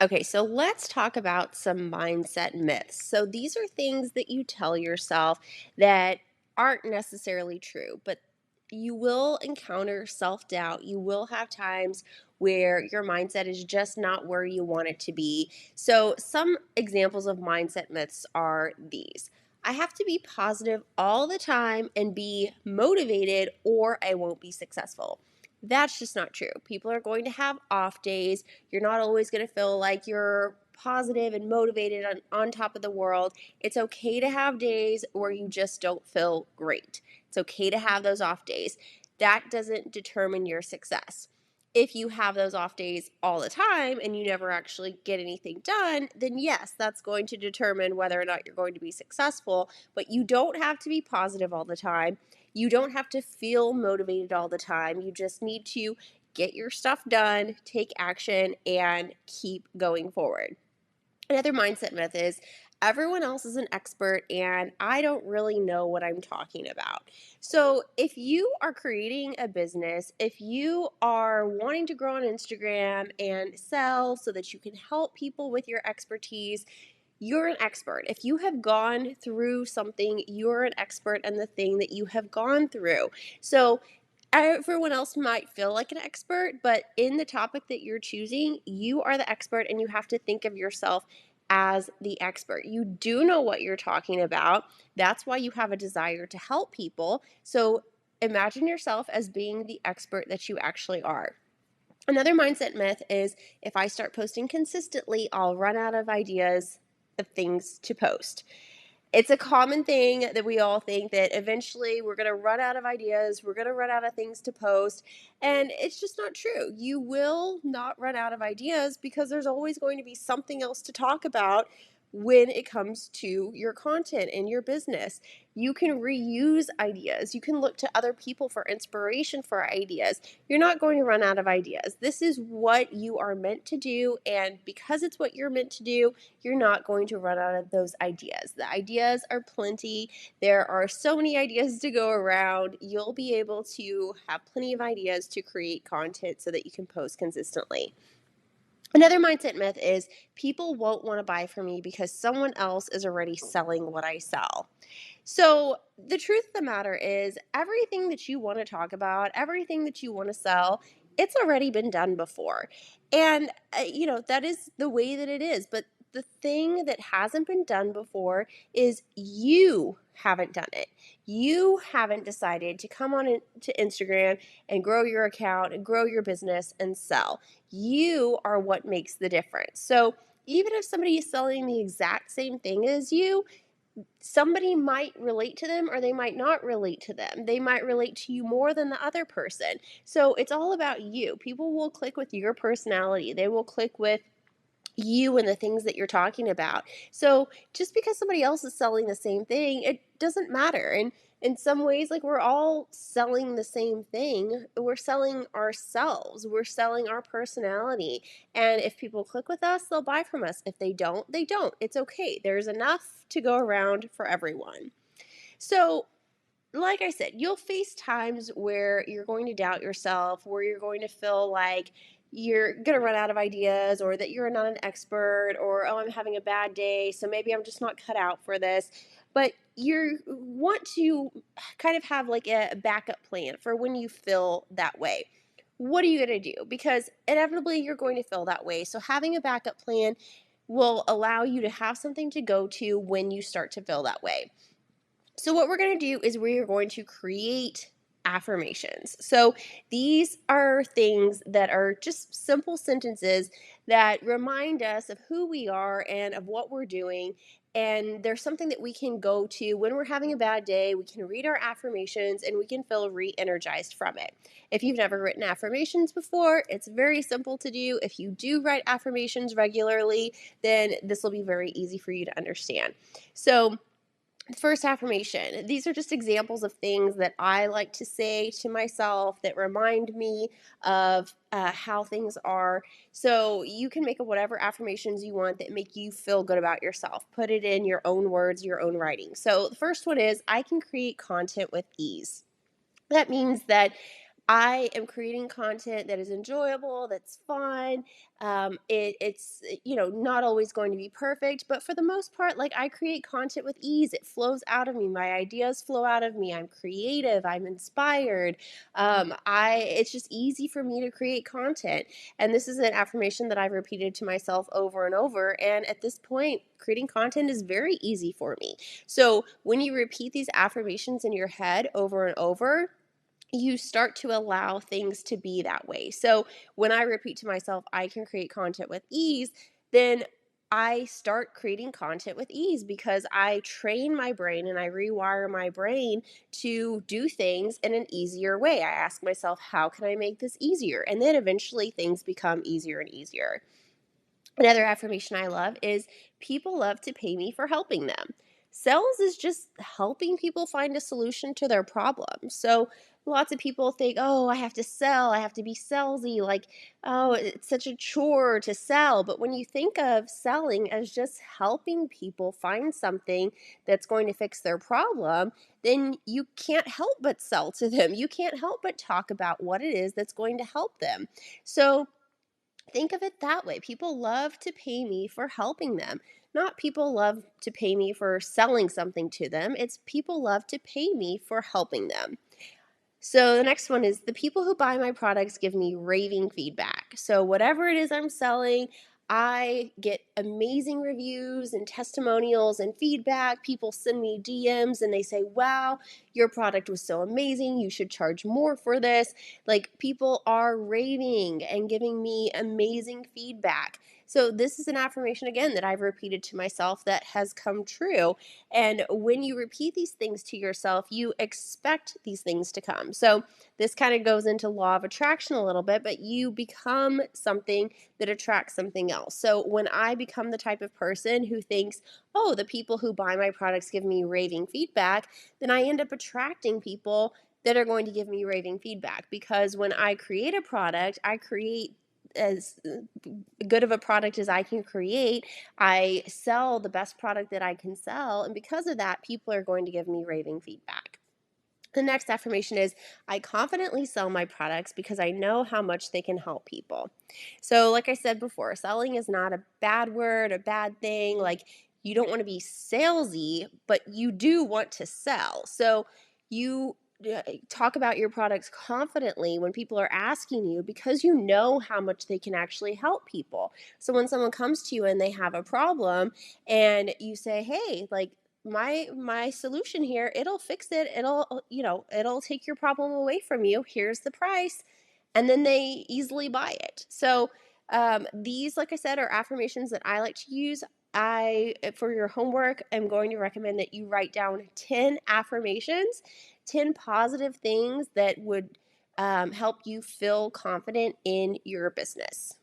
Okay, so let's talk about some mindset myths. So these are things that you tell yourself that aren't necessarily true, but you will encounter self doubt. You will have times where your mindset is just not where you want it to be. So, some examples of mindset myths are these: I have to be positive all the time and be motivated, or I won't be successful. That's just not true. People are going to have off days. You're not always going to feel like you're positive and motivated on top of the world. It's okay to have days where you just don't feel great. It's okay to have those off days. That doesn't determine your success. If you have those off days all the time and you never actually get anything done, then yes, that's going to determine whether or not you're going to be successful. But you don't have to be positive all the time. You don't have to feel motivated all the time. You just need to get your stuff done, take action, and keep going forward. Another mindset myth is everyone else is an expert and I don't really know what I'm talking about. So, if you are creating a business, if you are wanting to grow on Instagram and sell so that you can help people with your expertise, you're an expert. If you have gone through something, you're an expert in the thing that you have gone through. So, everyone else might feel like an expert, but in the topic that you're choosing, you are the expert and you have to think of yourself as the expert. You do know what you're talking about. That's why you have a desire to help people. So imagine yourself as being the expert that you actually are. Another mindset myth is if I start posting consistently, I'll run out of ideas of things to post. It's a common thing that we all think that eventually we're going to run out of ideas, we're going to run out of things to post, and it's just not true. You will not run out of ideas because there's always going to be something else to talk about when it comes to your content and your business. You can reuse ideas. You can look to other people for inspiration for ideas. You're not going to run out of ideas. This is what you are meant to do, and because it's what you're meant to do, you're not going to run out of those ideas. The ideas are plenty. There are so many ideas to go around. You'll be able to have plenty of ideas to create content so that you can post consistently. Another mindset myth is people won't want to buy from me because someone else is already selling what I sell. So, the truth of the matter is, everything that you want to talk about, everything that you want to sell, it's already been done before. And, that is the way that it is. But the thing that hasn't been done before is you haven't done it. You haven't decided to come on to Instagram and grow your account and grow your business and sell. You are what makes the difference. So, even if somebody is selling the exact same thing as you, somebody might relate to them or they might not relate to them. They might relate to you more than the other person. So it's all about you. People will click with your personality. They will click with you and the things that you're talking about. So just because somebody else is selling the same thing, it doesn't matter. And in some ways, like, we're all selling the same thing. We're selling ourselves. We're selling our personality. And if people click with us, they'll buy from us. If they don't, they don't. It's okay. There's enough to go around for everyone. So like I said, you'll face times where you're going to doubt yourself, where you're going to feel like you're going to run out of ideas, or that you're not an expert, or, oh, I'm having a bad day, so maybe I'm just not cut out for this. But you want to kind of have like a backup plan for when you feel that way. What are you going to do? Because inevitably you're going to feel that way. So having a backup plan will allow you to have something to go to when you start to feel that way. So, what we're going to do is we're going to create affirmations. So, these are things that are just simple sentences that remind us of who we are and of what we're doing. And there's something that we can go to when we're having a bad day. We can read our affirmations and we can feel re energized from it. If you've never written affirmations before, it's very simple to do. If you do write affirmations regularly, then this will be very easy for you to understand. So, first affirmation. These are just examples of things that I like to say to myself that remind me of how things are. So you can make up whatever affirmations you want that make you feel good about yourself. Put it in your own words, your own writing. So the first one is, I can create content with ease. That means that I am creating content that is enjoyable, that's fun. It's not always going to be perfect, but for the most part, like I create content with ease. It flows out of me. My ideas flow out of me. I'm creative. I'm inspired. I It's just easy for me to create content, and this is an affirmation that I've repeated to myself over and over. And at this point, creating content is very easy for me. So when you repeat these affirmations in your head over and over, you start to allow things to be that way. So when I repeat to myself, I can create content with ease, then I start creating content with ease because I train my brain and I rewire my brain to do things in an easier way. I ask myself, how can I make this easier? And then eventually things become easier and easier. Another affirmation I love is people love to pay me for helping them. Sales is just helping people find a solution to their problem. So lots of people think, oh, I have to sell, I have to be salesy, like, oh, it's such a chore to sell. But when you think of selling as just helping people find something that's going to fix their problem, then you can't help but sell to them. You can't help but talk about what it is that's going to help them. So think of it that way. People love to pay me for helping them. Not people love to pay me for selling something to them. It's people love to pay me for helping them. So the next one is the people who buy my products give me raving feedback. So whatever it is I'm selling, I get amazing reviews and testimonials and feedback. People send me DMs and they say, "Wow, your product was so amazing. You should charge more for this." Like people are raving and giving me amazing feedback. So this is an affirmation again that I've repeated to myself that has come true. And when you repeat these things to yourself, you expect these things to come. So this kind of goes into law of attraction a little bit, but you become something that attracts something else. So when I become the type of person who thinks, oh, the people who buy my products give me raving feedback, then I end up attracting people that are going to give me raving feedback. Because when I create a product, I create as good of a product as I can create. I sell the best product that I can sell. And because of that, people are going to give me raving feedback. The next affirmation is I confidently sell my products because I know how much they can help people. So, like I said before, selling is not a bad word, a bad thing. Like, you don't want to be salesy, but you do want to sell. So, you talk about your products confidently when people are asking you because you know how much they can actually help people. So, when someone comes to you and they have a problem and you say, hey, like, my solution here, it'll fix it, it'll take your problem away from you, here's the price, and then they easily buy it. So these, like I said, are affirmations that I like to use. I For your homework, I'm going to recommend that you write down 10 affirmations, 10 positive things that would help you feel confident in your business.